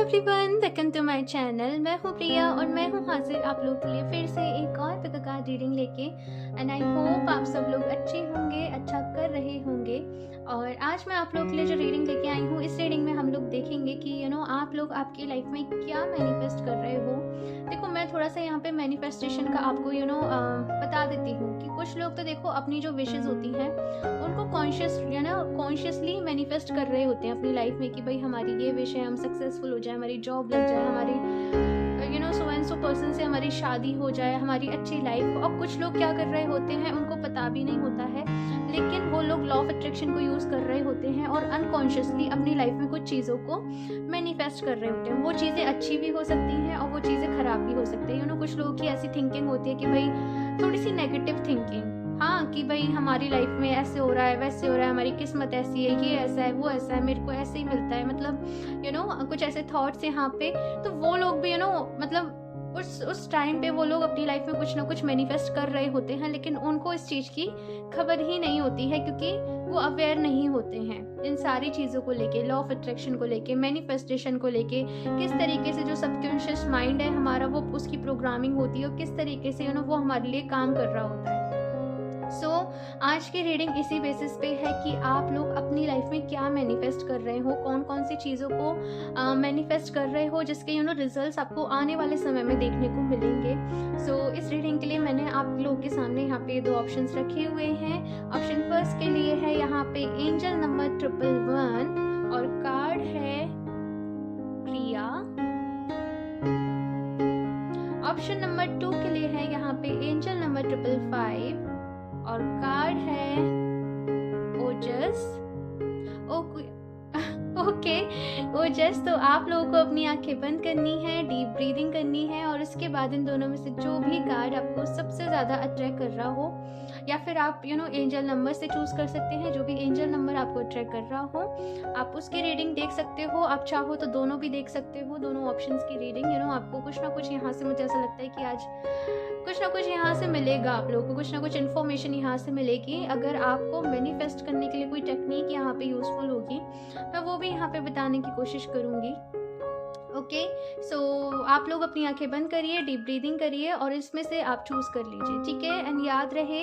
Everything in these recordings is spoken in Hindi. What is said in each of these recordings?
Everyone, welcome to my channel. मैं हूँ प्रिया और मैं हूँ हाजिर आप लोगों के लिए फिर से एक और पिक कार्ड रीडिंग लेके। एंड आई होप आप सब लोग अच्छे होंगे, अच्छा कर रहे होंगे। और आज मैं आप लोगों के लिए जो रीडिंग लेके आई हूँ, इस रीडिंग में हम लोग देखेंगे कि आप लोग आपकी लाइफ में क्या मैनिफेस्ट कर रहे हो। देखो, मैं थोड़ा सा यहाँ पे मैनिफेस्टेशन का आपको बता देती हूँ कि कुछ लोग तो देखो अपनी जो विशेज़ होती हैं उनको कॉन्शियसली मैनिफेस्ट कर रहे होते हैं अपनी लाइफ में कि भाई हमारी ये विश है, हम सक्सेसफुल हो जाए, हमारी जॉब लग जाए, हमारी सो एंड सो पर्सन से हमारी शादी हो जाए, हमारी अच्छी लाइफ। और कुछ लोग क्या कर रहे होते हैं, उनको पता भी नहीं होता है, लेकिन वो लोग लॉ ऑफ अट्रैक्शन को यूज़ कर रहे होते हैं और अनकॉन्शियसली अपनी लाइफ में कुछ चीज़ों को मैनिफेस्ट कर रहे होते हैं। वो चीज़ें अच्छी भी हो सकती हैं और वो चीज़ें ख़राब भी हो सकती हैं। कुछ लोगों की ऐसी थिंकिंग होती है कि भाई थोड़ी सी नेगेटिव थिंकिंग, हाँ, कि भाई हमारी लाइफ में ऐसे हो रहा है, वैसे हो रहा है, हमारी किस्मत ऐसी है, ये ऐसा है, वो ऐसा है, मेरे को ऐसे ही मिलता है, मतलब कुछ ऐसे थॉट्स यहाँ पे। तो वो लोग भी मतलब उस टाइम पे वो लोग अपनी लाइफ में कुछ ना कुछ मैनिफेस्ट कर रहे होते हैं, लेकिन उनको इस चीज़ की खबर ही नहीं होती है क्योंकि वो अवेयर नहीं होते हैं इन सारी चीज़ों को लेके, लॉ ऑफ अट्रैक्शन को लेके, मैनिफेस्टेशन को लेके, किस तरीके से जो सबकॉन्शियस माइंड है हमारा, वो उसकी प्रोग्रामिंग होती है और किस तरीके से वो हमारे लिए काम कर रहा होता है। आज की रीडिंग इसी बेसिस पे है कि आप लोग अपनी लाइफ में क्या मैनिफेस्ट कर रहे हो, कौन कौन सी चीज़ों को मैनिफेस्ट कर रहे हो, जिसके रिजल्ट्स आपको आने वाले समय में देखने को मिलेंगे। इस रीडिंग के लिए मैंने आप लोगों के सामने यहाँ पे 2 ऑप्शंस रखे हुए हैं। ऑप्शन फर्स्ट के लिए है यहाँ पे एंजल नंबर 111 और कार्ड है प्रिया। ऑप्शन नंबर 2 के लिए है यहाँ पे एंजल नंबर 555 और कार्ड है ओजस। ओके ओजस, तो आप लोगों को अपनी आंखें बंद करनी है, डीप ब्रीदिंग करनी है और उसके बाद इन दोनों में से जो भी कार्ड आपको सबसे ज़्यादा अट्रैक्ट कर रहा हो, या फिर आप एंजल नंबर से चूज़ कर सकते हैं, जो भी एंजल नंबर आपको अट्रैक्ट कर रहा हो आप उसकी रीडिंग देख सकते हो। आप चाहो तो दोनों भी देख सकते हो, दोनों ऑप्शंस की रीडिंग। आपको कुछ ना कुछ यहाँ से, मुझे ऐसा लगता है कि आज कुछ ना कुछ यहाँ से मिलेगा, आप लोगों को कुछ ना कुछ इन्फॉर्मेशन यहाँ से मिलेगी। अगर आपको मैनिफेस्ट करने के लिए कोई टेक्निक यहाँ पे यूज़फुल होगी, मैं वो भी यहाँ पे बताने की कोशिश करूँगी। ओके, आप लोग अपनी आंखें बंद करिए, डीप ब्रीदिंग करिए और इसमें से आप चूज़ कर लीजिए, ठीक है। एंड याद रहे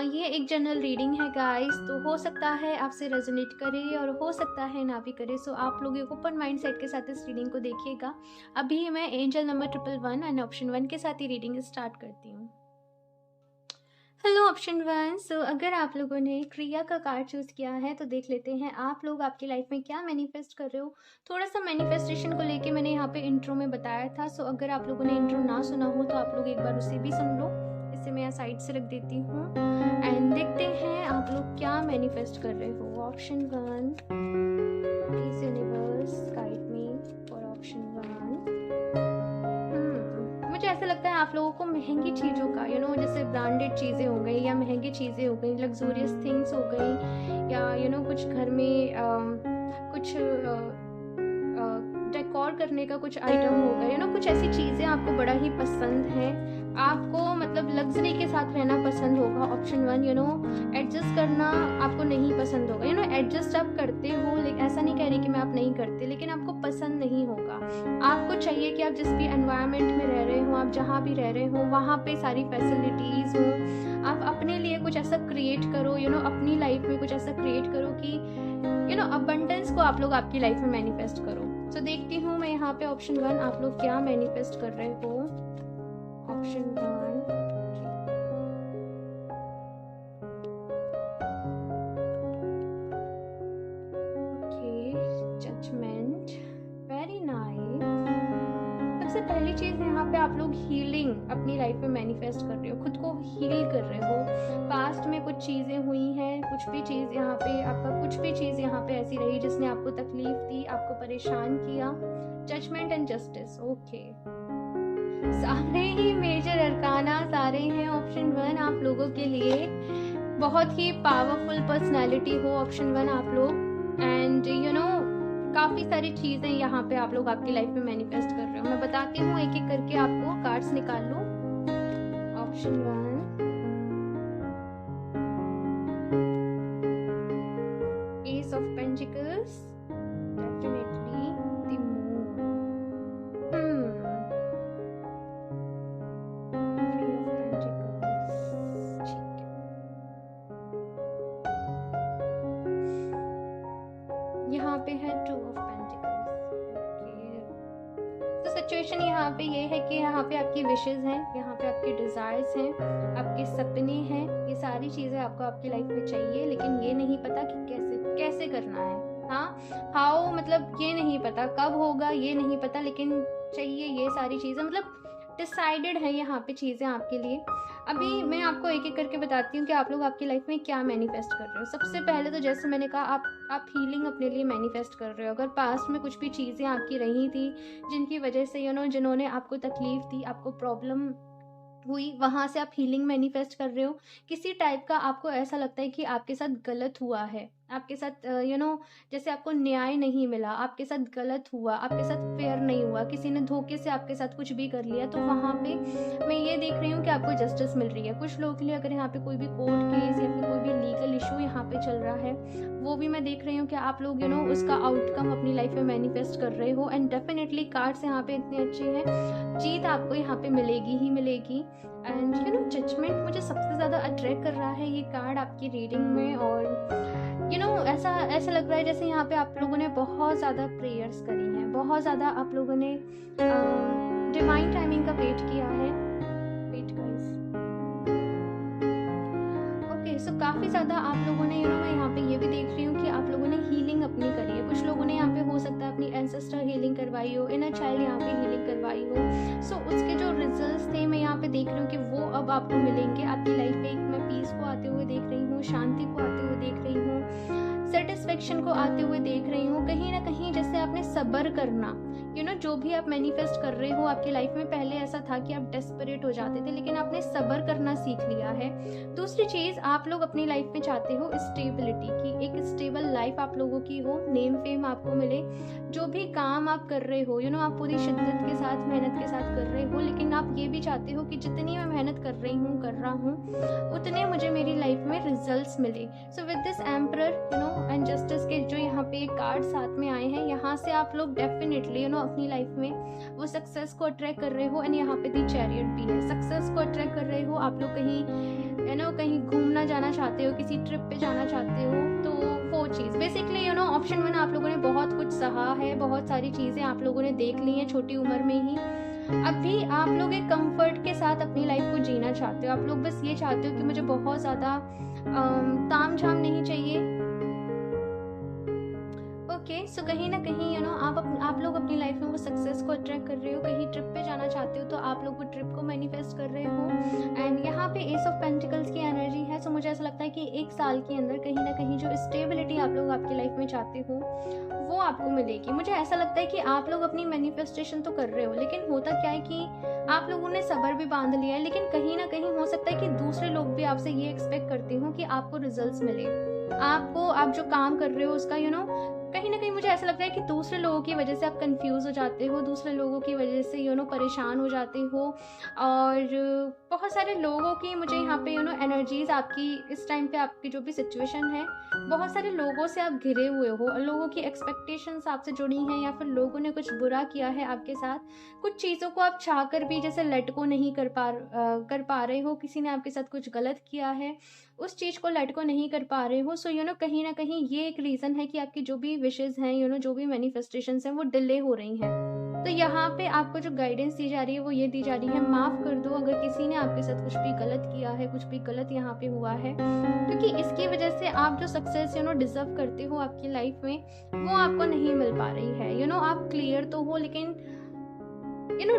ये एक जनरल रीडिंग है गाइस, तो हो सकता है आपसे रेजोनेट करे और हो सकता है ना भी करे। आप लोग एक ओपन माइंड सेट के साथ इस रीडिंग को देखिएगा। अभी मैं एंजल नंबर 111 एंड ऑप्शन 1 के साथ ही रीडिंग स्टार्ट करती हूँ। Hello option 1। अगर आप लोगों ने क्रिया का कार्ड चूज़ किया है तो देख लेते हैं आप लोग आपकी लाइफ में क्या मैनिफेस्ट कर रहे हो। थोड़ा सा मैनिफेस्टेशन को लेके मैंने यहाँ पे इंट्रो में बताया था। अगर आप लोगों ने इंट्रो ना सुना हो तो आप लोग एक बार उसे भी सुन लो। इसे मैं साइड से रख देती हूँ एंड देखते हैं आप लोग क्या मैनिफेस्ट कर रहे हो। Option 1, please universe guide me for option 1। मुझे ऐसा लगता है आप लोगों को महंगी चीज़ों का जैसे ब्रांडेड चीज़ें हो गई या महंगी चीज़ें हो गई, लग्जूरियस थिंग्स हो गई, या कुछ घर में कुछ डेकोर करने का कुछ आइटम हो गए, कुछ ऐसी चीज़ें आपको बड़ा ही पसंद है। आपको मतलब लग्जरी के साथ रहना पसंद होगा। ऑप्शन 1, एडजस्ट करना आपको नहीं पसंद होगा। एडजस्ट आप करते हो, लेकिन ऐसा नहीं कह रही कि मैं आप नहीं करते, लेकिन आपको पसंद नहीं होगा। आपको चाहिए कि आप जिस भी एनवायरनमेंट में रह रहे हो, आप जहाँ भी रह रहे हो वहाँ पे सारी फैसिलिटीज़ हो। आप अपने लिए कुछ ऐसा क्रिएट करो, अपनी लाइफ में कुछ ऐसा क्रिएट करो कि अबंडेंस को आप लोग आपकी लाइफ में मैनिफेस्ट करो। देखती हूँ मैं यहाँ पे ऑप्शन 1 आप लोग क्या मैनिफेस्ट कर रहे हो। Option 1, okay, judgement, very nice. सबसे पहली चीज़ यहाँ पे आप लोग हीलिंग अपनी लाइफ में मैनिफेस्ट कर रहे हो, खुद को हील कर रहे हो। पास्ट में कुछ चीज़ें हुई हैं, कुछ भी चीज़ यहाँ पे आपका कुछ भी चीज़ यहाँ पे ऐसी रही जिसने आपको तकलीफ दी, आपको परेशान किया। Judgement and justice, okay. सारे ही मेजर अरकाना सारे हैं ऑप्शन 1 आप लोगों के लिए। बहुत ही पावरफुल पर्सनैलिटी हो ऑप्शन 1 आप लोग। एंड काफ़ी सारी चीज़ें यहाँ पे आप लोग आपकी लाइफ में मैनिफेस्ट कर रहे हो। मैं बताती हूँ एक एक करके, आपको कार्ड्स निकाल लो। Option 1, ace of pentacles, definitely the moon, situation यहाँ पे ये है कि यहाँ पे आपकी विशेज़ हैं, यहाँ पे आपके डिज़ायर्स हैं, आपके सपने हैं, ये सारी चीज़ें आपको आपकी लाइफ में चाहिए, लेकिन ये नहीं पता कि कैसे कैसे करना है। हाँ, हाउ मतलब ये नहीं पता, कब होगा ये नहीं पता, लेकिन चाहिए ये सारी चीज़ें, मतलब डिसाइडेड है यहाँ पे चीज़ें आपके लिए। अभी मैं आपको एक-एक करके बताती हूँ कि आप लोग आपकी लाइफ में क्या मैनिफेस्ट कर रहे हो। सबसे पहले तो जैसे मैंने कहा, आप हीलिंग अपने लिए मैनिफेस्ट कर रहे हो। अगर पास्ट में कुछ भी चीज़ें आपकी रही थी, जिनकी वजह से जिन्होंने आपको तकलीफ़ दी, आपको प्रॉब्लम हुई, वहाँ से आप हीलिंग मैनिफेस्ट कर रहे हो। किसी टाइप का आपको ऐसा लगता है कि आपके साथ गलत हुआ है, आपके साथ जैसे आपको न्याय नहीं मिला, आपके साथ गलत हुआ, आपके साथ फेयर नहीं हुआ, किसी ने धोखे से आपके साथ कुछ भी कर लिया, तो वहाँ पे मैं ये देख रही हूँ कि आपको जस्टिस मिल रही है। कुछ लोगों के लिए अगर यहाँ पे कोई भी कोर्ट केस या फिर कोई भी लीगल इशू यहाँ पे चल रहा है, वो भी मैं देख रही हूँ कि आप लोग उसका आउटकम अपनी लाइफ में मैनिफेस्ट कर रहे हो। एंड डेफिनेटली कार्ड्स यहाँ पे इतने अच्छे हैं, जीत आपको यहाँ पे मिलेगी ही मिलेगी। एंड जजमेंट मुझे सबसे ज़्यादा अट्रैक्ट कर रहा है ये कार्ड आपकी रीडिंग में। और ऐसा लग रहा है जैसे यहाँ पे आप लोगों ने बहुत ज़्यादा प्रेयर्स करी हैं, बहुत ज़्यादा आप लोगों ने डिवाइन टाइमिंग का वेट किया है। वेट गाइस, ओके, सो काफ़ी ज़्यादा आप लोगों ने मैं यहाँ पे ये भी देख रही हूँ कि आप लोगों ने हीलिंग अपनी करी है। कुछ लोगों ने यहाँ पे हो सकता है अपनी एंसेस्टर हीलिंग करवाई हो, इनर चाइल्ड यहाँ पे हीलिंग करवाई हो। सो उसके जो रिजल्ट्स थे मैं यहाँ पे देख रही हूँ कि वो अब आपको मिलेंगे आपकी लाइफ में। मैं पीस को आते हुए देख रही हूँ, शांति को आते हुए देख रही हूँ, सेटिस्फेक्शन को आते हुए देख रही हूँ। कहीं ना कहीं जैसे आपने सब्र करना, जो भी आप मैनिफेस्ट कर रहे हो आपकी लाइफ में, पहले ऐसा था कि आप डेस्परेट हो जाते थे, लेकिन आपने सब्र करना सीख लिया है। दूसरी चीज़, आप लोग अपनी लाइफ में चाहते हो स्टेबिलिटी की, एक स्टेबल लाइफ आप लोगों की हो, नेम फेम आपको मिले। जो भी काम आप कर रहे हो आप पूरी शिद्दत के साथ, मेहनत के साथ कर रहे हो, लेकिन आप ये भी चाहते हो कि जितनी मैं मेहनत कर रहा हूँ उतने मुझे मेरी लाइफ में रिजल्ट्स मिले। So with this emperor and justice के जो यहाँ पे कार्ड साथ में आए हैं, यहाँ से आप लोग डेफिनेटली अपनी लाइफ में वो सक्सेस को अट्रैक्ट कर रहे हो। एंड यहाँ पे दी चैरियट भी है, सक्सेस को अट्रैक्ट कर रहे हो। आप लोग कहीं कहीं घूमना जाना चाहते हो, किसी ट्रिप पे जाना चाहते हो, तो वो चीज़ बेसिकली ऑप्शन 1 आप लोगों ने बहुत कुछ सहा है, बहुत सारी चीज़ें आप लोगों ने देख ली हैं छोटी उम्र में ही। अभी आप लोग एक कंफर्ट के साथ अपनी लाइफ को जीना चाहते हो। आप लोग बस ये चाहते हो कि मुझे बहुत ज़्यादा ताम झाम नहीं चाहिए। ओके, सो कहीं ना कहीं आप लोग अपनी लाइफ में वो सक्सेस को अट्रैक्ट कर रहे हो। कहीं ट्रिप पे जाना चाहते हो तो आप लोग वो ट्रिप को मैनिफेस्ट कर रहे हो। एंड यहाँ पे एस ऑफ पेंटिकल्स की एनर्जी है। सो मुझे ऐसा लगता है कि 1 साल के अंदर कहीं ना कहीं जो स्टेबिलिटी आप लोग आपकी लाइफ में चाहते हो वो आपको मिलेगी। मुझे ऐसा लगता है कि आप लोग अपनी मैनिफेस्टेशन तो कर रहे हो, लेकिन होता क्या है कि आप लोगों ने सब्र भी बांध लिया है, लेकिन कहीं ना कहीं हो सकता है कि दूसरे लोग भी आपसे ये एक्सपेक्ट करते हो कि आपको रिजल्ट्स मिले। आप जो काम कर रहे हो उसका कहीं ना कहीं मुझे ऐसा लगता है कि दूसरे लोगों की वजह से आप कंफ्यूज हो जाते हो, दूसरे लोगों की वजह से परेशान हो जाते हो। और बहुत सारे लोगों की मुझे यहाँ पे एनर्जीज आपकी इस टाइम पे, आपकी जो भी सिचुएशन है, बहुत सारे लोगों से आप घिरे हुए हो और लोगों की एक्सपेक्टेशंस आपसे जुड़ी हैं, या फिर लोगों ने कुछ बुरा किया है आपके साथ। कुछ चीज़ों को आप चाह कर भी जैसे लेट को नहीं कर पा रहे हो। किसी ने आपके साथ कुछ गलत किया है, उस चीज़ को लेट को नहीं कर पा रहे हो। सो कहीं ना कहीं ये एक रीज़न है कि आपकी जो भी विशेज़ हैं, जो भी मैनिफेस्टेशंस हैं, वो डिले हो रही हैं। तो यहाँ पे आपको जो गाइडेंस दी जा रही है वो ये दी जा रही है, माफ़ कर दो अगर किसी ने आपके साथ कुछ भी गलत किया है, कुछ भी गलत यहाँ पे हुआ है, क्योंकि इसकी वजह से आप जो सक्सेस डिज़र्व करते हो आपकी लाइफ में, वो आपको नहीं मिल पा रही है। आप क्लियर तो हो, लेकिन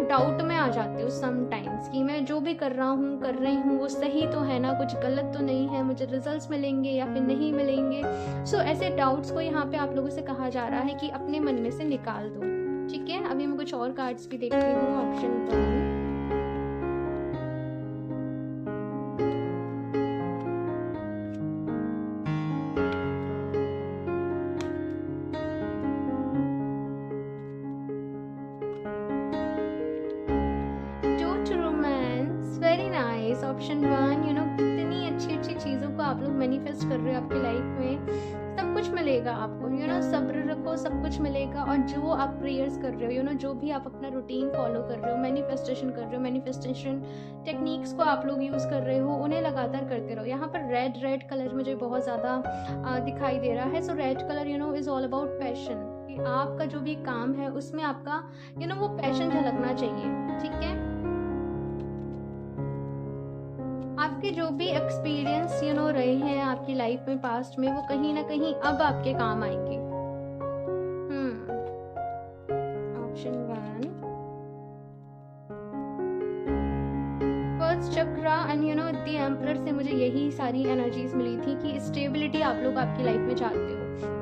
डाउट में आ जाते हो समटाइम्स कि मैं जो भी कर रही हूँ वो सही तो है ना, कुछ गलत तो नहीं है, मुझे रिजल्ट्स मिलेंगे या फिर नहीं मिलेंगे। सो ऐसे डाउट्स को यहाँ पे आप लोगों से कहा जा रहा है कि अपने मन में से निकाल दो। ठीक है, अभी मैं कुछ और कार्ड्स भी देखती हूँ। ऑप्शन 1, ऑप्शन 1, कितनी अच्छी अच्छी चीज़ों को आप लोग मैनिफेस्ट कर रहे हो आपकी लाइफ में। सब कुछ मिलेगा आपको, सब्र रखो, सब कुछ मिलेगा। और जो आप प्रेयर्स कर रहे हो, जो भी आप अपना रूटीन फॉलो कर रहे हो, मैनिफेस्टेशन कर रहे हो, मैनिफेस्टेशन टेक्निक्स को आप लोग यूज़ कर रहे हो, उन्हें लगातार करते रहो। यहाँ पर रेड कलर मुझे बहुत ज़्यादा दिखाई दे रहा है। So red colour is all about passion. आपका जो भी काम है उसमें आपका वो पैशन झलकना चाहिए, ठीक है। आपके जो भी एक्सपीरियंस रहे हैं आपकी लाइफ में पास्ट में, वो कहीं ना कहीं अब आपके काम आएंगे। Option 1 first chakra and the emperor से मुझे यही सारी एनर्जीज मिली थी कि स्टेबिलिटी आप लोग आपकी लाइफ में चाहते हो।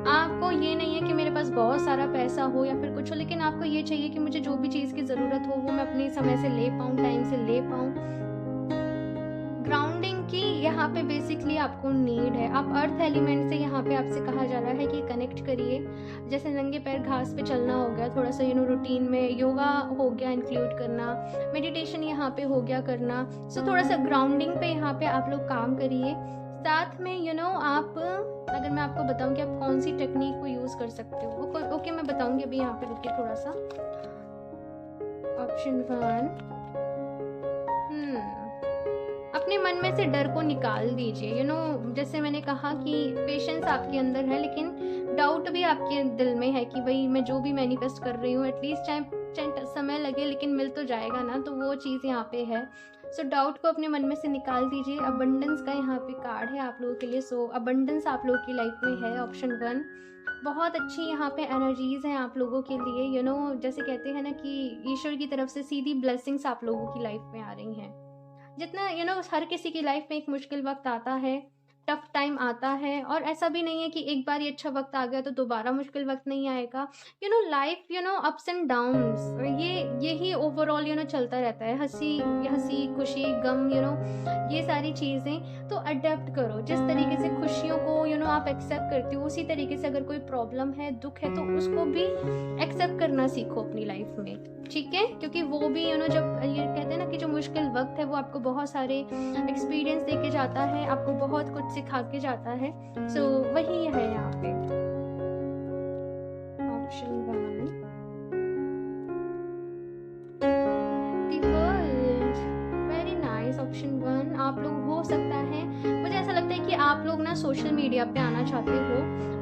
आपको ये नहीं है कि मेरे पास बहुत सारा पैसा हो या फिर कुछ हो, लेकिन आपको ये चाहिए कि मुझे जो भी चीज़ की ज़रूरत हो वो मैं अपने समय से ले पाऊँ, टाइम से ले पाऊँ। ग्राउंडिंग की यहाँ पे बेसिकली आपको नीड है। आप अर्थ एलिमेंट से यहाँ पे आपसे कहा जा रहा है कि कनेक्ट करिए। जैसे नंगे पैर घास पे चलना हो गया, थोड़ा सा रूटीन में योगा हो गया इंक्लूड करना, मेडिटेशन यहाँ पे हो गया करना। सो थोड़ा सा ग्राउंडिंग पे यहाँ पे आप लोग काम करिए। साथ में आप, अगर मैं आपको बताऊँ कि आप कौन सी टेक्निक को यूज़ कर सकते हो, ओके मैं बताऊँगी अभी। यहाँ पे रुकिए थोड़ा सा। ऑप्शन 1 अपने मन में से डर को निकाल दीजिए। जैसे मैंने कहा कि पेशेंस आपके अंदर है, लेकिन डाउट भी आपके दिल में है कि भाई मैं जो भी मैनिफेस्ट कर रही हूँ एटलीस्ट चाहे समय लगे लेकिन मिल तो जाएगा ना, तो वो चीज़ यहाँ पे है। सो डाउट को अपने मन में से निकाल दीजिए। अबंडेंस का यहाँ पे कार्ड है आप लोगों के लिए। सो अबंडेंस आप लोगों की लाइफ में है। ऑप्शन 1 बहुत अच्छी यहाँ पे एनर्जीज हैं आप लोगों के लिए। जैसे कहते हैं ना कि ईश्वर की तरफ से सीधी ब्लेसिंग्स आप लोगों की लाइफ में आ रही हैं। जितना हर किसी की लाइफ में एक मुश्किल वक्त आता है, टफ टाइम आता है, और ऐसा भी नहीं है कि एक बार ये अच्छा वक्त आ गया तो दोबारा मुश्किल वक्त नहीं आएगा। लाइफ अप्स एंड डाउन्स, यही ओवरऑल चलता रहता है। हंसी खुशी गम, ये सारी चीज़ें। तो अडेप्ट करो। जिस तरीके से खुशियों को आप एक्सेप्ट करते हो, उसी तरीके से अगर कोई प्रॉब्लम है, दुख है, तो उसको भी एक्सेप्ट करना सीखो अपनी लाइफ में, ठीक है। क्योंकि वो भी जब ये कहते हैं ना कि जो मुश्किल वक्त है वो आपको बहुत सारे एक्सपीरियंस दे के जाता है, आपको बहुत कुछ सिखा के जाता है। सो वही है यहाँ पे। Option 1 the world, very nice. Option 1 आप लोग, हो सकता है, मुझे ऐसा लगता है कि आप लोग ना सोशल मीडिया पे आना चाहते हो।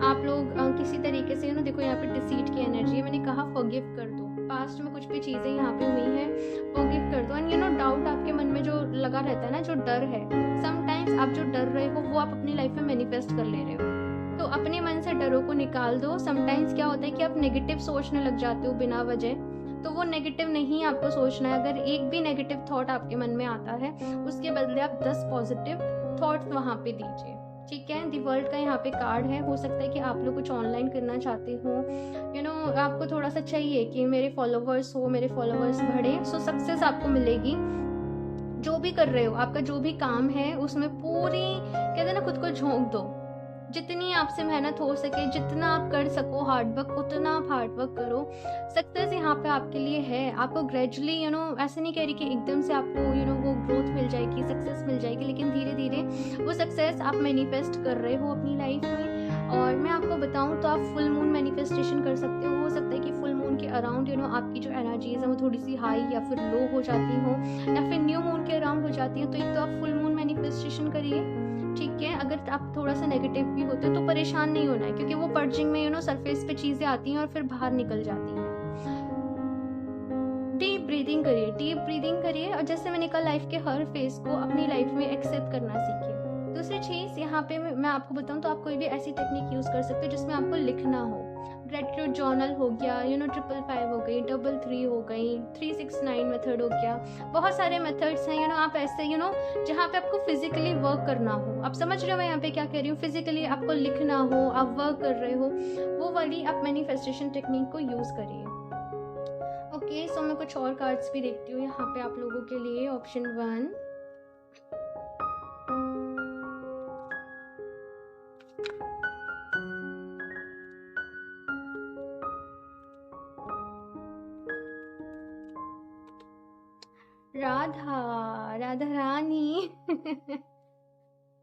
आप लोग किसी तरीके से देखो यहाँ पे डिसीट की एनर्जी है। मैंने कहा फॉरगिव कर दो। पास्ट में कुछ भी चीज़ें यहाँ पे हुई हैं, फॉरगिव कर दो। एंड डाउट आपके मन में जो लगा रहता है ना, जो डर है, समटाइम्स आप जो डर रहे हो वो आप अपनी लाइफ में मैनिफेस्ट कर ले रहे हो। तो अपने मन से डरों को निकाल दो। समटाइम्स क्या होता है कि आप नेगेटिव सोचने लग जाते हो बिना वजह, तो वो नेगेटिव नहीं आपको सोचना है। अगर एक भी नेगेटिव थॉट आपके मन में आता है, उसके बदले आप 10 पॉजिटिव थॉट्स वहाँ पे दीजिए, ठीक है। दी वर्ल्ड का यहाँ पे कार्ड है। हो सकता है कि आप लोग कुछ ऑनलाइन करना चाहते हो, आपको थोड़ा सा चाहिए कि मेरे फॉलोवर्स बढ़े। सो सक्सेस आपको मिलेगी। जो भी कर रहे हो, आपका जो भी काम है, उसमें पूरी कहते हैं ना खुद को झोंक दो। जितनी आपसे मेहनत हो सके, जितना आप कर सको हार्डवर्क, उतना आप हार्डवर्क करो। सक्सेस यहाँ पे आपके लिए है। आपको ग्रेजुअली ऐसे नहीं कह रही कि एकदम से आपको वो ग्रोथ मिल जाएगी, सक्सेस मिल जाएगी, लेकिन धीरे धीरे वो सक्सेस आप मैनिफेस्ट कर रहे हो अपनी लाइफ में। और मैं आपको बताऊं तो आप फुल मून मैनिफेस्टेशन कर सकते हो सकता है कि फुल मून के अराउंड आपकी जो एनर्जीज है वो थोड़ी सी हाई या फिर लो हो जाती हो, या फिर न्यू मून के अराउंड हो जाती है। तो एक तो आप फुल मून मैनिफेस्टेशन करिए, ठीक है। अगर आप थोड़ा सा नेगेटिव भी होते हो तो परेशान नहीं होना है, क्योंकि वो पर्जिंग में सरफेस पे चीजें आती हैं और फिर बाहर निकल जाती हैं। डीप ब्रीदिंग करिए। और जैसे मैंने कहा, लाइफ के हर फेज को अपनी लाइफ में एक्सेप्ट करना सीखिए। दूसरी चीज़ यहाँ पे मैं आपको बताऊँ तो आप कोई भी ऐसी टेक्निक यूज़ कर सकते हो जिसमें आपको लिखना हो। ग्रेटिट्यूड जर्नल हो गया, 555 हो गई, 33 हो गई, 369 मेथड हो गया। बहुत सारे मेथड्स हैं आप ऐसे जहाँ पे आपको फिजिकली वर्क करना हो। आप समझ रहे हो मैं यहाँ पे क्या कह रही हूँ? फिजिकली आपको लिखना हो, आप वर्क कर रहे हो, वो वाली आप मैनिफेस्टेशन टेक्निक को यूज़ करिए। ओके, सो मैं कुछ और कार्ड्स भी देखती हूँ यहाँ पे आप लोगों के लिए। ऑप्शन 1 राधा रानी।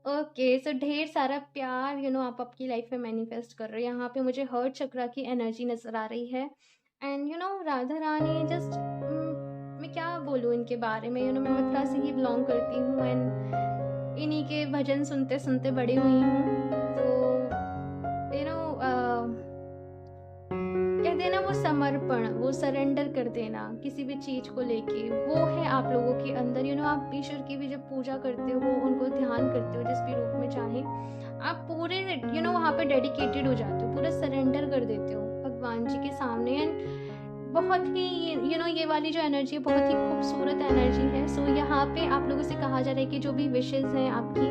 ओके, सो ढेर सारा प्यार आप आपकी लाइफ में मैनिफेस्ट कर रहे हो। यहाँ पे मुझे हर्ट चक्रा की एनर्जी नजर आ रही है। एंड राधा रानी जस्ट मैं क्या बोलूँ इनके बारे में। मैं मथुरा से ही बिलोंग करती हूँ एंड इन्हीं के भजन सुनते सुनते बड़ी हुई हूँ। तो वो समर्पण, वो सरेंडर कर देना किसी भी चीज़ को लेके, वो है आप लोगों के अंदर। आप ईश्वर की भी जब पूजा करते हो, उनको ध्यान करते हो जिस भी रूप में चाहे, आप पूरे वहाँ पे डेडिकेटेड हो जाते हो, पूरा सरेंडर कर देते हो भगवान जी के सामने। एंड बहुत ही ये वाली जो एनर्जी है बहुत ही खूबसूरत एनर्जी है। सो यहाँ पे आप लोगों से कहा जा रहा है कि जो भी विशेज़ हैं आपकी,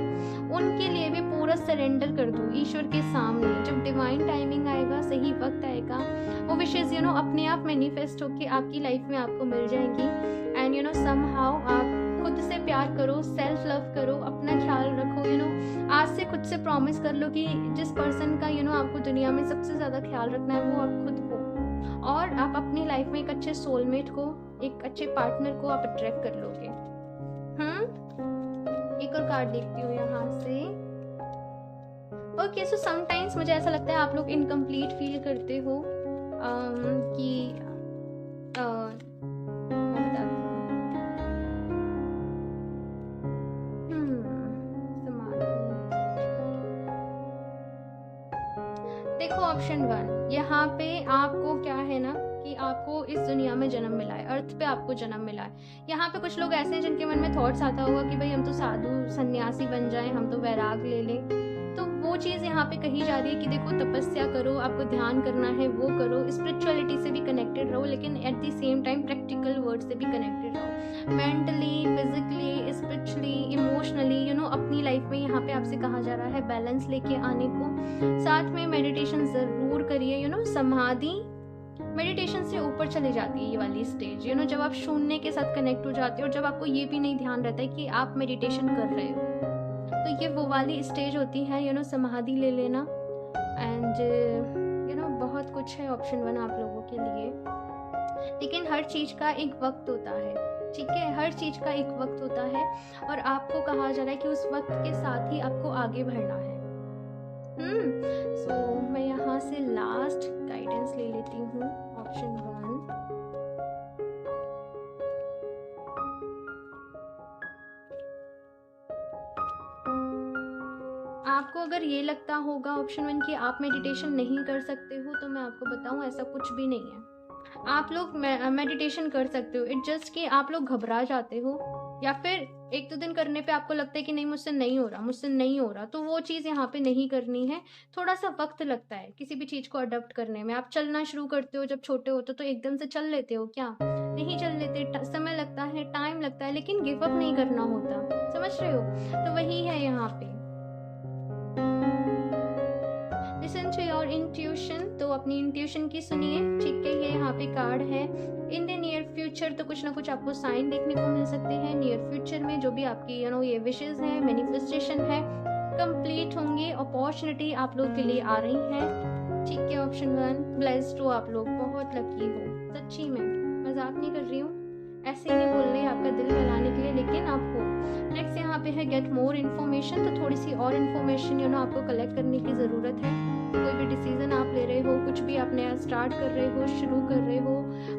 उनके लिए भी पूरा सरेंडर कर दो ईश्वर के सामने। जब डिवाइन टाइमिंग आएगा, सही वक्त आएगा, वो विशेज़ अपने आप मैनिफेस्ट होके आपकी लाइफ में आपको मिल जाएंगी। एंड समहाउ आप खुद से प्यार करो, सेल्फ लव करो, अपना ख्याल रखो। आज से खुद से प्रॉमिस कर लो कि जिस पर्सन का आपको दुनिया में सबसे ज़्यादा ख्याल रखना है वो आप खुद हो, और आप अपनी लाइफ में एक अच्छे सोलमेट को, एक अच्छे पार्टनर को आप अट्रैक्ट कर लोगे। एक और कार्ड देखती हूँ यहाँ से। ओके, सो समटाइम्स मुझे ऐसा लगता है आप लोग इनकम्प्लीट फील करते हो कि देखो ऑप्शन 1, यहाँ पे आपको क्या है ना कि आपको इस दुनिया में जन्म मिला है, अर्थ पे आपको जन्म मिला है। यहाँ पे कुछ लोग ऐसे हैं जिनके मन में थॉट्स आता होगा कि भाई हम तो साधु सन्यासी बन जाएं, हम तो वैराग ले लें। तो वो चीज़ यहाँ पे कही जा रही है कि देखो तपस्या करो, आपको ध्यान करना है वो करो, स्पिरिचुअलिटी से भी कनेक्टेड रहो, लेकिन at the same time practical word से भी कनेक्टेड रहो, मेंटली, फिजिकली, स्पिरिचुअली, इमोशनली। अपनी लाइफ में यहाँ पे आपसे कहा जा रहा है बैलेंस लेके आने को। साथ में मेडिटेशन ज़रूर करिए। समाधि मेडिटेशन से ऊपर चली जाती है ये वाली स्टेज। जब आप शून्य के साथ कनेक्ट हो जाते हो, और जब आपको ये भी नहीं ध्यान रहता है कि आप मेडिटेशन कर रहे हो, तो ये वो वाली स्टेज होती है। समाधि ले लेना। एंड बहुत कुछ है ऑप्शन 1 आप लोगों के लिए, लेकिन हर चीज़ का एक वक्त होता है, ठीक है? हर चीज़ का एक वक्त होता है, और आपको कहा जा रहा है कि उस वक्त के साथ ही आपको आगे बढ़ना है। सो मैं यहाँ से लास्ट गाइडेंस ले लेती हूँ, ऑप्शन 1। आपको अगर ये लगता होगा ऑप्शन 1 कि आप मेडिटेशन नहीं कर सकते हो, तो मैं आपको बताऊं ऐसा कुछ भी नहीं है। आप लोग मेडिटेशन कर सकते हो। इट जस्ट कि आप लोग घबरा जाते हो, या फिर 1-2 दिन करने पे आपको लगता है कि नहीं मुझसे नहीं हो रहा, तो वो चीज़ यहाँ पे नहीं करनी है। थोड़ा सा वक्त लगता है किसी भी चीज़ को अडॉप्ट करने में। आप चलना शुरू करते हो जब छोटे होते हो, तो एकदम से चल लेते हो क्या? नहीं चल लेते, समय लगता है, टाइम लगता है, लेकिन गिव अप नहीं करना होता। समझ रहे हो? तो वही है यहाँ पे। लिसन टू योर इंट्यूशन, तो अपनी इंट्यूशन की सुनिए, ठीक है? ये यहाँ पे कार्ड है। इन द नियर फ्यूचर, तो कुछ ना कुछ आपको साइन देखने को मिल सकते हैं। नियर फ्यूचर में जो भी आपकी ये विशेस हैं, मैनिफेस्टेशन है, कंप्लीट होंगे। अपॉर्चुनिटी आप लोग के लिए आ रही है, ठीक है? ऑप्शन 1, ब्लेस्ड हो आप लोग, बहुत लकी हो, सच्ची में मजाक नहीं कर रही हूँ, ऐसे ही नहीं बोल रही आपका दिल बहलाने के लिए, लेकिन आप हो। नेक्स्ट यहाँ पे है गेट मोर इन्फॉर्मेशन, तो थोड़ी सी और इन्फॉर्मेशन आपको कलेक्ट करने की ज़रूरत है। कोई भी डिसीजन आप ले रहे हो, कुछ भी आप नया स्टार्ट कर रहे हो, शुरू कर रहे हो,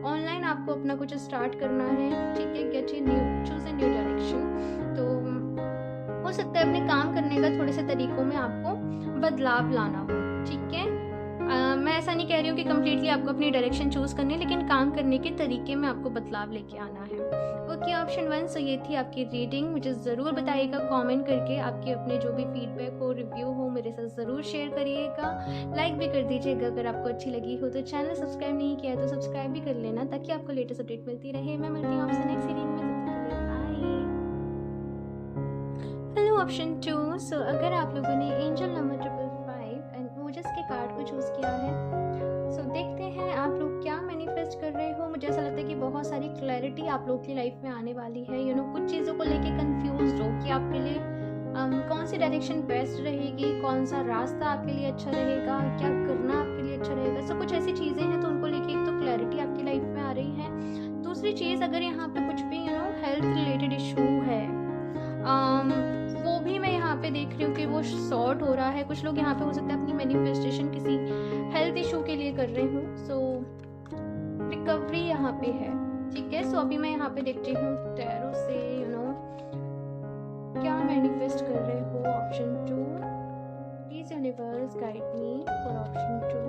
ऑनलाइन आपको अपना कुछ स्टार्ट करना है, ठीक है? Gate a new, choose a new direction. तो हो सकता है अपने काम करने का थोड़े से तरीकों में आपको बदलाव लाना हो, ठीक है? मैं ऐसा नहीं कह रही हूँ कि कम्प्लीटली आपको अपनी डायरेक्शन चूज़ करनी है, लेकिन काम करने के तरीके में आपको बदलाव लेके आना है। ओके ऑप्शन 1, सो ये थी आपकी रीडिंग। मुझे ज़रूर बताइएगा कमेंट करके, आपके अपने जो भी फीडबैक हो, रिव्यू हो, मेरे साथ ज़रूर शेयर करिएगा। लाइक भी कर दीजिएगा अगर आपको अच्छी लगी हो। तो चैनल सब्सक्राइब नहीं किया तो सब्सक्राइब भी कर लेना, ताकि आपको लेटेस्ट अपडेट मिलती रहे। मैं मिलती हूँ आपसे नेक्स्ट रीडिंग में, तब तक के लिए बाय। हेलो ऑप्शन 2, सो अगर आप लोगों ने एंजल नंबर 555 एंड ओजस के कार्ड को चूज़ किया है, सो देखते हैं आप लोग क्या मैनिफेस्ट कर रहे हो। मुझे ऐसा लगता है कि बहुत सारी क्लैरिटी आप लोग की लाइफ में आने वाली है। कुछ चीज़ों को लेके कंफ्यूज हो कि आपके लिए कौन सी डायरेक्शन बेस्ट रहेगी, कौन सा रास्ता आपके लिए अच्छा रहेगा, क्या करना आपके लिए अच्छा रहेगा। सो कुछ ऐसी चीज़ें हैं, तो उनको लेके एक तो क्लैरिटी आपकी लाइफ में आ रही है। दूसरी चीज़, अगर यहाँ पे कुछ भी हेल्थ रिलेटेड इशू है, वो भी मैं यहाँ पे देख रही हूँ कि वो सॉर्ट हो रहा है। कुछ लोग यहाँ पे हो सकता है अपनी मैनिफेस्टेशन किसी हेल्थ इशू के लिए कर रहे हूँ, सो रिकवरी यहाँ पे है, ठीक है? सो अभी मैं यहाँ पे देखती हूँ टैरो से क्या मैनिफेस्ट कर रहे हो। Option 2, please universe guide me for option 2।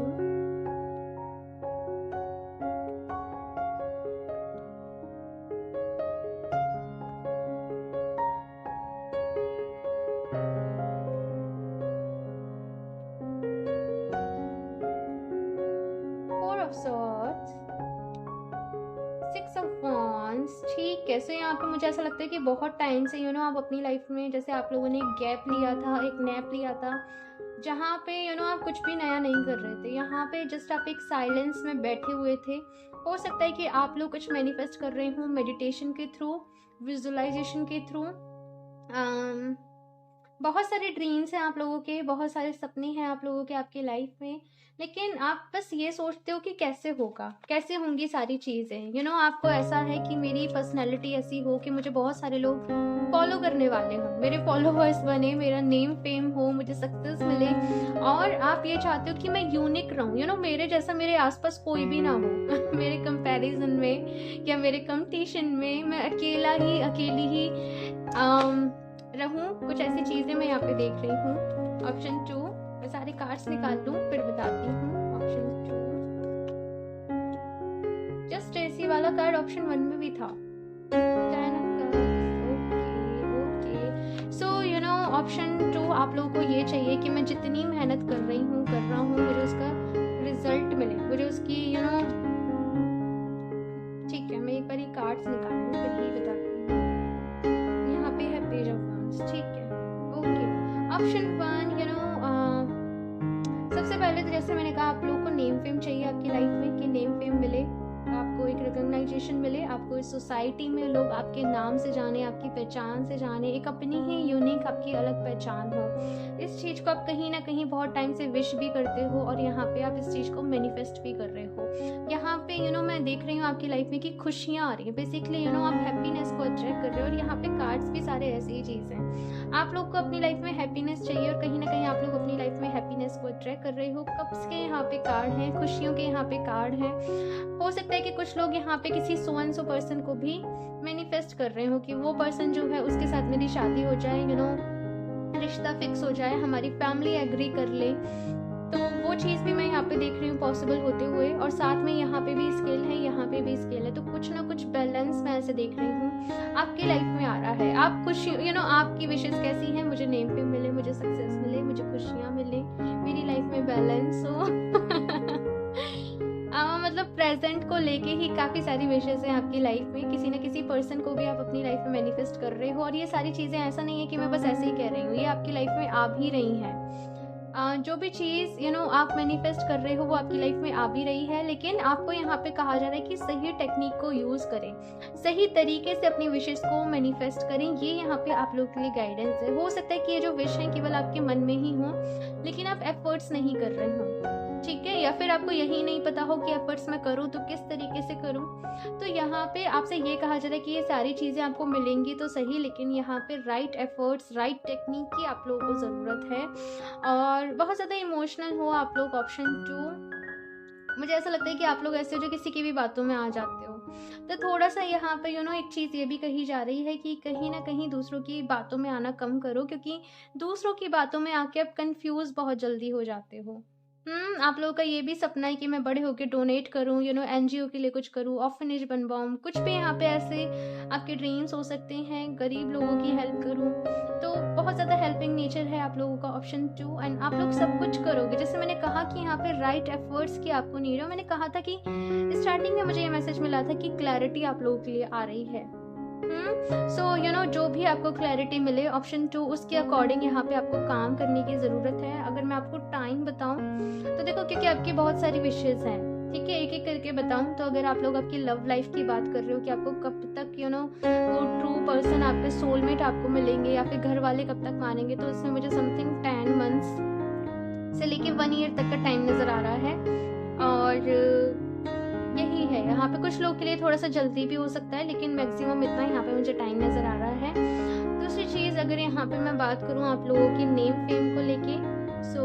6 of wands, ठीक है। सो यहाँ पे मुझे ऐसा लगता है कि बहुत टाइम से आप अपनी लाइफ में, जैसे आप लोगों ने एक गैप लिया था, एक नैप लिया था, जहाँ पे आप कुछ भी नया नहीं कर रहे थे। यहाँ पे जस्ट आप एक साइलेंस में बैठे हुए थे। हो सकता है कि आप लोग कुछ मैनिफेस्ट कर रहे हो मेडिटेशन के थ्रू, विजुअलाइजेशन के थ्रू। बहुत सारे ड्रीम्स हैं आप लोगों के, बहुत सारे सपने हैं आप लोगों के आपकी लाइफ में, लेकिन आप बस ये सोचते हो कि कैसे होगा, कैसे होंगी सारी चीज़ें। आपको ऐसा है कि मेरी पर्सनैलिटी ऐसी हो कि मुझे बहुत सारे लोग फॉलो करने वाले हों, मेरे फॉलोवर्स बने, मेरा नेम फेम हो, मुझे सक्सेस मिले, और आप ये चाहते हो कि मैं यूनिक रहूं। मेरे जैसा मेरे आसपास कोई भी ना हो मेरे कंपैरिजन में या मेरे कंपटीशन में मैं अकेली ही रहूं। कुछ ऐसी चीज़ें मैं यहाँ पे देख रही हूँ। ऑप्शन 2, मैं सारे कार्ड्स निकाल लूँ फिर बताती हूँ। ऑप्शन 2 जस्ट ऐसी वाला कार्ड ऑप्शन 1 में भी था। ओके। सो ऑप्शन 2 आप लोगों को ये चाहिए कि मैं जितनी मेहनत कर रहा हूँ मुझे उसका रिजल्ट मिले, मुझे उसकी ठीक है। मैं एक बार कार्ड्स निकाल लूँ फिर ही बताती हूँ। यहाँ पे है पेज ऑफ वांड्स, ठीक है। ओके, ऑप्शन 1 सबसे पहले तो जैसे मैंने कहा, आप लोगों को नेम फेम चाहिए आपकी लाइफ में, कि नेम फेम मिले, आपको एक रिकॉग्नाइजेशन मिले, आपको इस सोसाइटी में लोग आपके नाम से जाने, आपकी पहचान से जाने, एक अपनी ही यूनिक आपकी अलग पहचान हो। इस चीज़ को आप कहीं ना कहीं बहुत टाइम से विश भी करते हो, और यहाँ पे आप इस चीज़ को मैनिफेस्ट भी कर रहे हो। यहाँ पे मैं देख रही हूँ आपकी लाइफ में कि खुशियाँ आ रही हैं। बेसिकली आप हैप्पीनेस को अट्रैक्ट कर रहे हो, और यहाँ पे कार्ड्स भी सारे ऐसी ही चीज़ हैं। आप लोग को अपनी लाइफ में हैप्पीनेस चाहिए, और कहीं ना कहीं आप लोग अपनी लाइफ में हैप्पीनेस को अट्रैक्ट कर रहे हो। कप्स के यहाँ पे कार्ड हैं, खुशियों के यहाँ पे कार्ड हैं। हो सकता है कि कुछ लोग यहाँ पे किसी सो एंड सो पर्सन को भी मैनिफेस्ट कर रहे हो कि वो पर्सन जो है उसके साथ मेरी शादी हो जाए, रिश्ता फिक्स हो जाए, हमारी फैमिली एग्री कर ले। तो वो चीज़ भी मैं यहाँ पे देख रही हूँ पॉसिबल होते हुए, और साथ में यहाँ पे भी स्केल है, यहाँ पे भी स्केल है। तो कुछ ना कुछ बैलेंस मैं ऐसे देख रही हूँ आपकी लाइफ में आ रहा है। आप खुशी आपकी विशेष कैसी हैं, मुझे नेम फेम मिले, मुझे सक्सेस मिले, मुझे खुशियाँ मिले, मेरी लाइफ में बैलेंस हो मतलब प्रेजेंट को लेके ही काफ़ी सारी विशेष हैं आपकी लाइफ में। किसी न किसी पर्सन को भी आप अपनी लाइफ में मैनिफेस्ट कर रहे हो, और ये सारी चीज़ें ऐसा नहीं है कि मैं बस ऐसे ही कह रही हूँ, ये आपकी लाइफ में आ भी रही हैं। जो भी चीज़ आप मैनिफेस्ट कर रहे हो वो आपकी लाइफ में आ भी रही है, लेकिन आपको यहाँ पे कहा जा रहा है कि सही टेक्निक को यूज़ करें, सही तरीके से अपनी विशेष को मैनिफेस्ट करें। ये यहाँ पे आप लोग के लिए गाइडेंस है। हो सकता है कि ये जो विश है केवल आपके मन में ही हो, लेकिन आप एफर्ट्स नहीं कर रहे हो, ठीक है, या फिर आपको यही नहीं पता हो कि एफर्ट्स मैं करूँ तो किस तरीके से करूँ। तो यहाँ पे आपसे ये कहा जा रहा है कि ये सारी चीज़ें आपको मिलेंगी तो सही, लेकिन यहाँ पे राइट एफर्ट्स, राइट टेक्निक की आप लोगों को ज़रूरत है। और बहुत ज़्यादा इमोशनल हो आप लोग। ऑप्शन 2, मुझे ऐसा लगता है कि आप लोग ऐसे हो जो किसी की भी बातों में आ जाते हो। तो थोड़ा सा यहाँ पे एक चीज़ ये भी कही जा रही है कि कहीं ना कहीं दूसरों की बातों में आना कम करो, क्योंकि दूसरों की बातों में आके आप कंफ्यूज बहुत जल्दी हो जाते हो। आप लोगों का ये भी सपना है कि मैं बड़े होकर डोनेट करूँ, एनजीओ के लिए कुछ करूँ, ऑर्फनेज बनवाऊँ, कुछ भी यहाँ पे ऐसे आपके ड्रीम्स हो सकते हैं, गरीब लोगों की हेल्प करूँ। तो बहुत ज़्यादा हेल्पिंग नेचर है आप लोगों का। ऑप्शन 2, एंड आप लोग सब कुछ करोगे। जैसे मैंने कहा कि यहाँ पे राइट एफर्ट्स की आपको नीड है। मैंने कहा था कि स्टार्टिंग में मुझे ये मैसेज मिला था कि क्लैरिटी आप लोगों के लिए आ रही है। सो जो भी आपको क्लैरिटी मिले, ऑप्शन 2 उसके अकॉर्डिंग यहाँ पे आपको काम करने की ज़रूरत है। अगर मैं आपको टाइम बताऊँ तो देखो, क्योंकि आपकी बहुत सारी विशेज़ हैं, ठीक है, एक एक करके बताऊँ तो अगर आप लोग आपकी लव लाइफ की बात कर रहे हो कि आपको कब तक वो ट्रू पर्सन, आपके सोलमेट आपको मिलेंगे, या फिर घर वाले कब तक मानेंगे, तो इसमें मुझे समथिंग 10 मंथ्स से लेके 1 ईयर तक का टाइम नज़र आ रहा है। और यही है, यहाँ पे कुछ लोग के लिए थोड़ा सा जल्दी भी हो सकता है, लेकिन मैक्सिमम इतना यहाँ पे मुझे टाइम नज़र आ रहा है। दूसरी चीज़, अगर यहाँ पे मैं बात करूँ आप लोगों की नेम फेम को लेके, सो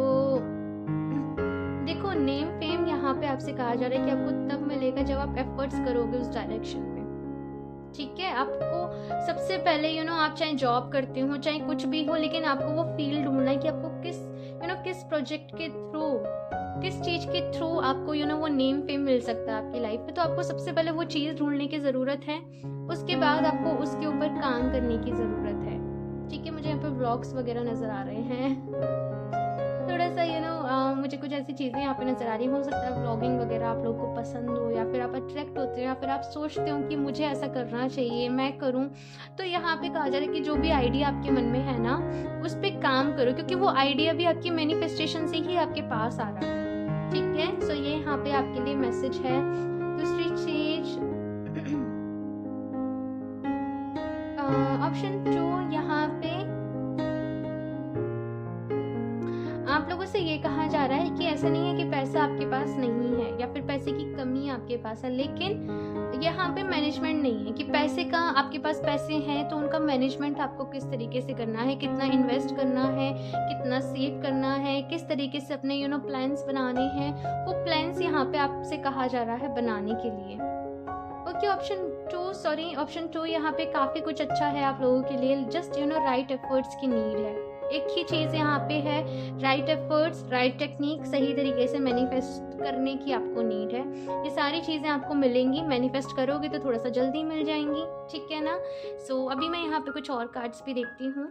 देखो, नेम फेम यहाँ पे आपसे कहा जा रहा है कि आपको तब मिलेगा जब आप एफर्ट्स करोगे उस डायरेक्शन में, ठीक है। आपको सबसे पहले आप चाहे जॉब करते हो, चाहे कुछ भी हो, लेकिन आपको वो फील्ड ढूंढना है कि आपको किस प्रोजेक्ट के थ्रू, किस चीज़ के थ्रू आपको वो नेम फेम मिल सकता है आपकी लाइफ में। तो आपको सबसे पहले वो चीज़ ढूंढने की ज़रूरत है, उसके बाद आपको उसके ऊपर काम करने की ज़रूरत है, ठीक है। मुझे यहाँ पे व्लॉग्स वगैरह नज़र आ रहे हैं, तो थोड़ा सा मुझे कुछ ऐसी चीज़ें यहाँ पे नज़र आ रही हो सकता है व्लॉगिंग वगैरह आप लोगों को पसंद हो, या फिर आप अट्रैक्ट होते हो, या फिर आप सोचते हो कि मुझे ऐसा करना चाहिए, मैं करूँ। तो यहाँ पे कहा जा रहा है कि जो भी आइडिया आपके मन में है ना, उस पर काम करो, क्योंकि वो आइडिया भी आपकी मैनिफेस्टेशन से ही आपके पास आ रहा है। ठीक है, सो ये यहाँ पे आपके लिए मैसेज है। दूसरी चीज ऑप्शन 2, यहाँ पे आप लोगों से ये कहा जा रहा है कि ऐसा नहीं है कि पैसा आपके पास नहीं है या फिर पैसे की कमी आपके पास है, लेकिन यहाँ पे मैनेजमेंट नहीं है कि पैसे का आपके पास पैसे हैं तो उनका मैनेजमेंट आपको किस तरीके से करना है, कितना इन्वेस्ट करना है, कितना सेव करना है, किस तरीके से अपने प्लान्स बनाने हैं, वो प्लान्स यहाँ पे आपसे कहा जा रहा है बनाने के लिए। ओके, ऑप्शन 2 यहाँ पे काफ़ी कुछ अच्छा है आप लोगों के लिए। जस्ट राइट एफर्ट्स की नीड है। एक ही चीज़ यहाँ पे है, राइट एफर्ट्स, राइट टेक्निक, सही तरीके से मैनिफेस्ट करने की आपको नीड है। ये सारी चीज़ें आपको मिलेंगी, मैनिफेस्ट करोगे तो थोड़ा सा जल्दी मिल जाएंगी। ठीक है ना। सो अभी मैं यहाँ पे कुछ और कार्ड्स भी देखती हूँ।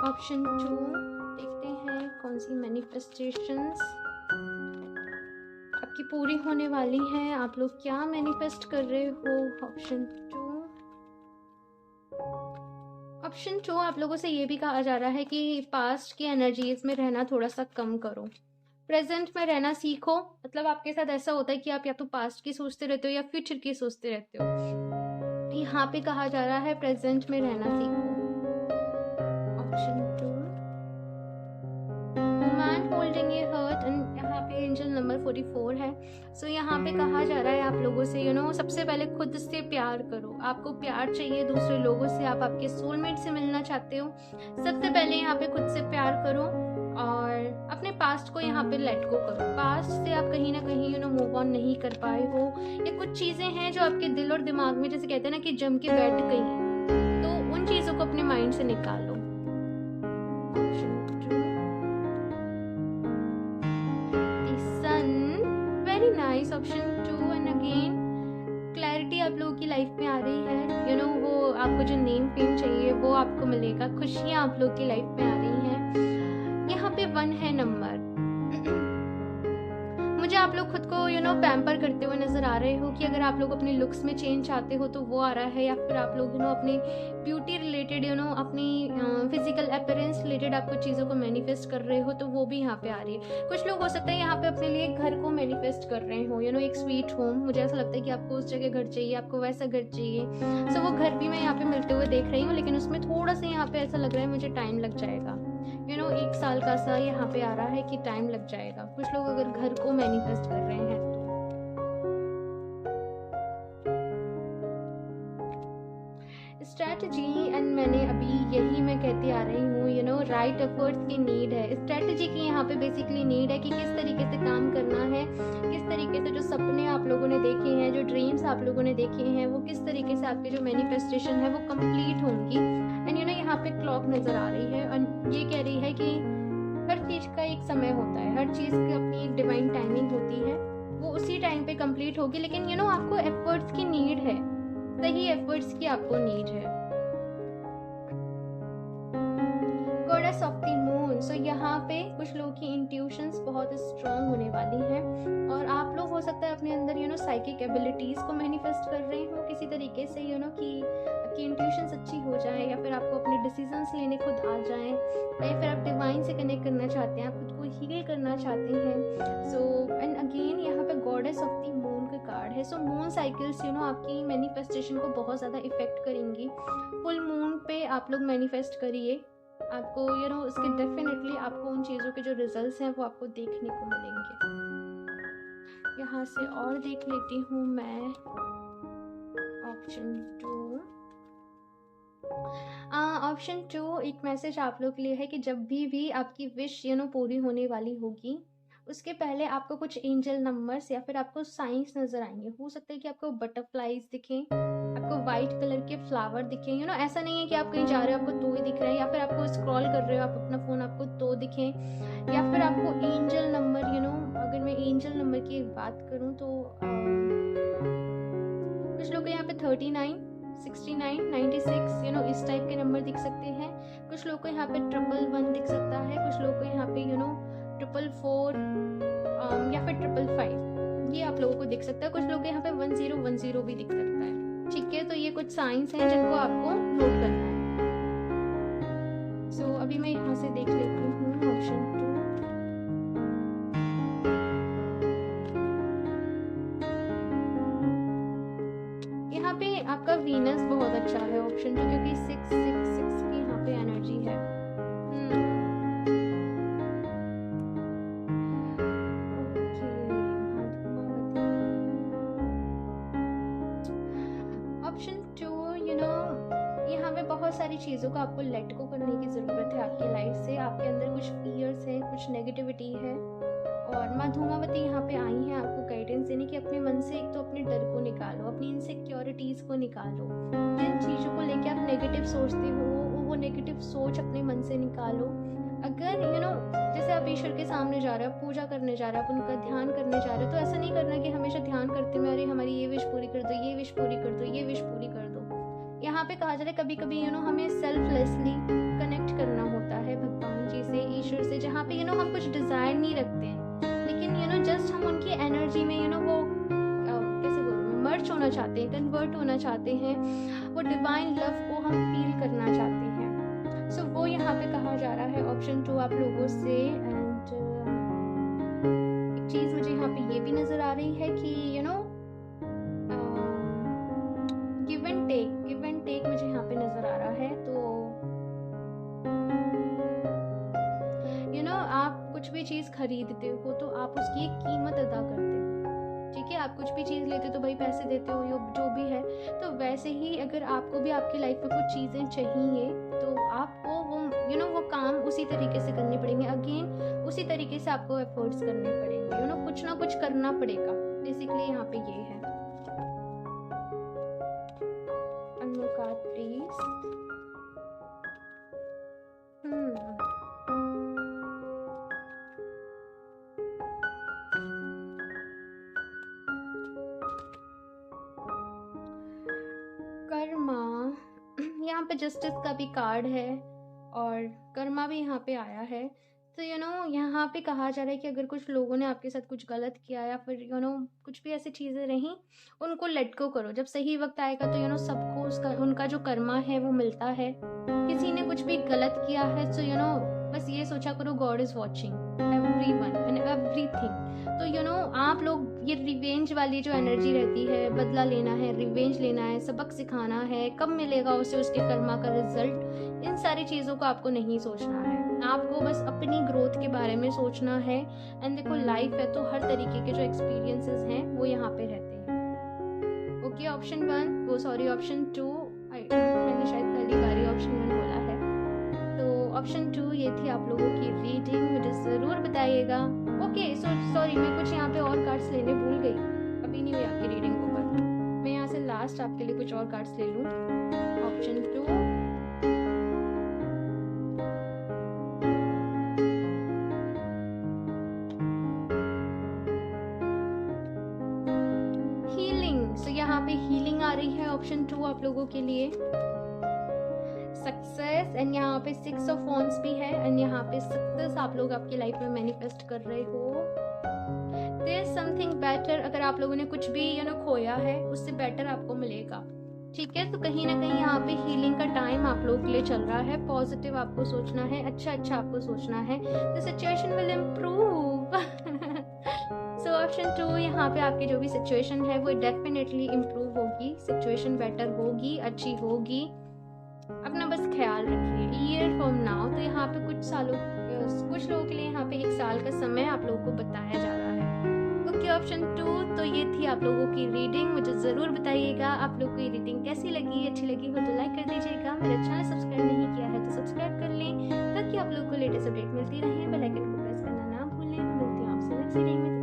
ऑप्शन 2 देखते हैं कौन सी मैनिफेस्टेशंस आपकी पूरी होने वाली हैं, आप लोग क्या मैनिफेस्ट कर रहे हो। ऑप्शन 2 आप लोगों से ये भी कहा जा रहा है कि पास्ट की एनर्जीज में रहना थोड़ा सा कम करो, प्रेजेंट में रहना सीखो। मतलब आपके साथ ऐसा होता है कि आप या तो पास्ट की सोचते रहते हो या फ्यूचर की सोचते रहते हो। यहाँ पे कहा जा रहा है प्रेजेंट में रहना सीखो। Option 2 woman holding a heart, and यहाँ पे एंजल नंबर 44 है। सो यहाँ पे कहा जा रहा है आप लोगों से सबसे पहले खुद से प्यार करो। आपको प्यार चाहिए दूसरे लोगों से, आप आपके सोलमेट से मिलना चाहते हो, सबसे पहले यहाँ पे खुद से प्यार करो और अपने पास्ट को यहाँ पे लेट गो करो। पास्ट से आप कहीं ना कहीं मूव ऑन नहीं कर पाए हो, या कुछ चीज़ें हैं जो आपके दिल और दिमाग में जैसे कहते हैं ना कि जम के बैठ गई हैं, तो उन चीज़ों को अपने माइंड से निकालो। Very nice option 2, and again clarity आप लोगों की लाइफ में आ रही है। वो आपको जो नेम फेम चाहिए वो आपको मिलेगा, खुशियाँ आप लोग की लाइफ में आ रही हैं। यहाँ पे 1 है नंबर। मुझे आप लोग खुद को पैम्पर करते हुए नजर आ रहे हो कि अगर आप लोग अपने लुक्स में चेंज चाहते हो तो वो आ रहा है, या फिर आप लोग अपने ब्यूटी रिलेटेड अपनी फिजिकल अपीयरेंस रिलेटेड आप कुछ चीज़ों को मैनिफेस्ट कर रहे हो तो वो भी यहाँ पे आ रही है। कुछ लोग हो सकता है यहाँ पे अपने लिए घर को मैनिफेस्ट कर रहे हो, एक स्वीट होम। मुझे ऐसा लगता है कि आपको उस जगह घर चाहिए, आपको वैसा घर चाहिए। सो वो घर भी मैं यहाँ पे मिलते हुए देख रही हूँ, लेकिन उसमें थोड़ा सा यहाँ पे ऐसा लग रहा है मुझे टाइम लग जाएगा। 1 साल का सा यहाँ पे आ रहा है कि टाइम लग जाएगा। कुछ लोग अगर घर को मैनिफेस्ट कर रहे हैं तो स्ट्रैटेजी, एंड मैंने अभी यही मैं कहती आ रही हूँ राइट एफर्ट्स की नीड है। स्ट्रैटेजी की यहाँ पे बेसिकली नीड है कि किस तरीके से काम करना है, किस तरीके से जो सपने आप लोगों ने देखे हैं, जो ड्रीम्स आप लोगों ने देखे हैं, वो किस तरीके से आपकी जो मैनिफेस्टेशन है वो कंप्लीट होंगी। एंड यहाँ पे क्लॉक नज़र आ रही है और ये कह रही है कि हर चीज़ का एक समय होता है, हर चीज़ की अपनी एक डिवाइन टाइमिंग होती है, वो उसी टाइम पे कंप्लीट होगी। लेकिन आपको एफर्ट्स की नीड है, सही एफर्ट्स की आपको नीड है। Goddess of the moon. So यहाँ पे कुछ लोगों की इंट्यूशंस बहुत स्ट्रांग होने वाली हैं और आप लोग हो सकता है अपने अंदर साइकिक एबिलिटीज़ को मैनिफेस्ट कर रहे हो किसी तरीके से कि आपकी इंट्यूशंस अच्छी हो जाए, या फिर आपको अपने डिसीजंस लेने खुद आ जाएं, या फिर आप डिवाइन से कनेक्ट करना चाहते हैं, आप खुद को हील करना चाहते हैं। सो एंड अगेन यहाँ पे गॉडेस ऑफ द मून का कार्ड है। सो मून साइकिल्स आपकी मैनिफेस्टेशन को बहुत ज़्यादा इफेक्ट करेंगी। फुल मून पे आप लोग मैनिफेस्ट करिए, आपको उसके डेफिनेटली आपको उन चीज़ों के जो रिजल्ट्स हैं वो आपको देखने को मिलेंगे। यहाँ से और देख लेती हूँ मैं ऑप्शन 2। ऑप्शन 2 एक मैसेज आप लोग के लिए है कि जब भी आपकी विश पूरी होने वाली होगी उसके पहले आपको कुछ एंजल नंबर्स या फिर आपको साइंस नज़र आएंगे। हो सकता है कि आपको बटरफ्लाइज दिखें, आपको वाइट कलर के फ्लावर दिखें। ऐसा नहीं है कि आप कहीं जा रहे हो आपको तो ही दिख रहा है, या फिर आपको स्क्रॉल कर रहे हो आप अपना फ़ोन आपको तो दिखें, या फिर आपको एंजल नंबर अगर मैं एंजल नंबर की बात करूँ तो कुछ लोग यहाँ पे 39, 69, 96 इस टाइप के नंबर दिख सकते हैं। कुछ लोग को यहाँ पे 111 दिख सकता है, कुछ लोग को यहाँ पे 444 या फिर 555 ये आप लोगों को दिख सकता है। कुछ लोग को यहाँ पे 1010 भी दिख सकता है। ठीक है, तो ये कुछ साइंस हैं जिनको आपको नोट करना है। सो अभी मैं यहाँ से देख लेती हूँ ऑप्शन 2। यहाँ पे आपका वीनस बहुत अच्छा है ऑप्शन 2, क्योंकि 666 की यहाँ पे एनर्जी है। ऑप्शन 2 यहाँ पे बहुत सारी चीज़ों को आपको लेट गो करने की ज़रूरत है आपकी लाइफ से। आपके अंदर कुछ फियर्स है, कुछ नेगेटिविटी है, और माँ धूमावती यहाँ पे आई हैं आपको गाइडेंस देने की अपने मन से एक तो अपने डर को निकालो, अपनी इनसिक्योरिटीज़ को निकालो। जिन चीज़ों को लेके आप नेगेटिव सोचते हो वो नेगेटिव सोच अपने मन से निकालो। अगर जैसे आप ईश्वर के सामने जा रहे हो, पूजा करने जा रहे हो, आप उनका ध्यान करने जा रहे हो, तो ऐसा नहीं करना कि हमेशा ध्यान करते में अरे हमारी ये विश पूरी कर दो, ये विश पूरी कर दो, ये विश पूरी कर दो। यहाँ पे कहा जा रहा है कभी कभी हमें सेल्फलेसली कनेक्ट करना होता है भगवान जी से, ईश्वर से, जहाँ पे हम कुछ डिज़ायर नहीं रखते हैं, लेकिन जस्ट हम उनकी एनर्जी में वो कैसे बोलूँ, मर्ज होना चाहते हैं, कन्वर्ट होना चाहते हैं, वो डिवाइन लव को हम फील करना चाहते हैं। सो वो यहाँ पे कहा जा रहा है ऑप्शन 2 आप लोगों से। एंड एक चीज़ मुझे यहाँ पे ये भी नज़र आ रही है कि गिव एंड टेक मुझे यहाँ पे नज़र आ रहा है। तो आप कुछ भी चीज़ खरीदते हो तो आप उसकी एक कीमत अदा करते हो। ठीक है, आप कुछ भी चीज़ लेते हो तो भाई पैसे देते हो, जो भी है। तो वैसे ही अगर आपको भी आपकी लाइफ में कुछ चीज़ें चाहिए तो आपको वो काम उसी तरीके से करने पड़ेंगे। अगेन उसी तरीके से आपको एफर्ट्स करने पड़ेंगे। कुछ ना कुछ करना पड़ेगा। बेसिकली यहाँ पे ये है। कर्मा, यहाँ पे जस्टिस का भी कार्ड है और कर्मा भी यहाँ पे आया है। तो यहाँ पे कहा जा रहा है कि अगर कुछ लोगों ने आपके साथ कुछ गलत किया या फिर कुछ भी ऐसी चीज़ें रहीं, उनको लेट गो करो। जब सही वक्त आएगा तो सबको उसका उनका जो कर्मा है वो मिलता है। किसी ने कुछ भी गलत किया है तो बस ये सोचा करो God is watching everyone and everything. तो आप लोग ये रिवेंज वाली जो एनर्जी रहती है, बदला लेना है, रिवेंज लेना है, सबक सिखाना है, कब मिलेगा उसे उसके कर्मा का रिजल्ट, इन सारी चीज़ों को आपको नहीं सोचना है। आपको बस अपनी ग्रोथ के बारे में सोचना है। एंड देखो लाइफ है तो हर तरीके के जो एक्सपीरियंसेस हैं वो यहाँ पे रहते हैं। ओके, ऑप्शन 2 मैंने शायद पहली बार ही ऑप्शन 1 बोला है। तो ऑप्शन 2 ये थी आप लोगों की रीडिंग, मुझे ज़रूर बताइएगा। ओके, सॉरी मैं कुछ यहाँ पे और कार्ड्स लेने भूल गई, अभी नहीं हुई आपकी रीडिंग ओवर। मैं यहाँ से लास्ट आपके लिए कुछ और कार्ड्स ले लूँ। ऑप्शन 2 यहाँ पे हीलिंग आ रही है ऑप्शन 2 आप लोगों के लिए। सक्सेस, एंड यहाँ पे 6 ऑफ वॉन्ड्स भी है, एंड यहाँ पे सक्सेस आप लोग आपकी लाइफ में मैनिफेस्ट कर रहे हो। There is something better. अगर आप लोगों ने कुछ भी खोया है उससे बेटर आपको मिलेगा। ठीक है, तो कहीं ना कहीं यहाँ पे हीलिंग का टाइम आप लोगों के लिए चल रहा है। पॉजिटिव आपको सोचना है, अच्छा आपको सोचना है। The situation will improve. So option 2 यहाँ पे आपकी जो भी सिचुएशन है वो डेफिनेटली इम्प्रूव होगी, सिचुएशन बेटर होगी, अच्छी होगी। अपना बस ख्याल रखिए। ईयर फ्रॉम नाउ, तो यहाँ पे कुछ लोगों के लिए यहाँ पे 1 साल का समय आप लोगों को बताया जा रहा है। ओके, ऑप्शन 2 तो ये थी आप लोगों की रीडिंग। मुझे ज़रूर बताइएगा आप लोगों को ये रीडिंग कैसी लगी। अच्छी लगी हो तो लाइक कर दीजिएगा। मेरा चैनल सब्सक्राइब नहीं किया है तो सब्सक्राइब कर लें ताकि आप लोगों को लेटेस्ट अपडेट मिलती रहे। बेल आइकन को प्रेस करना ना भूलें। मिलती हूँ आपसे नेक्स्ट रीडिंग में।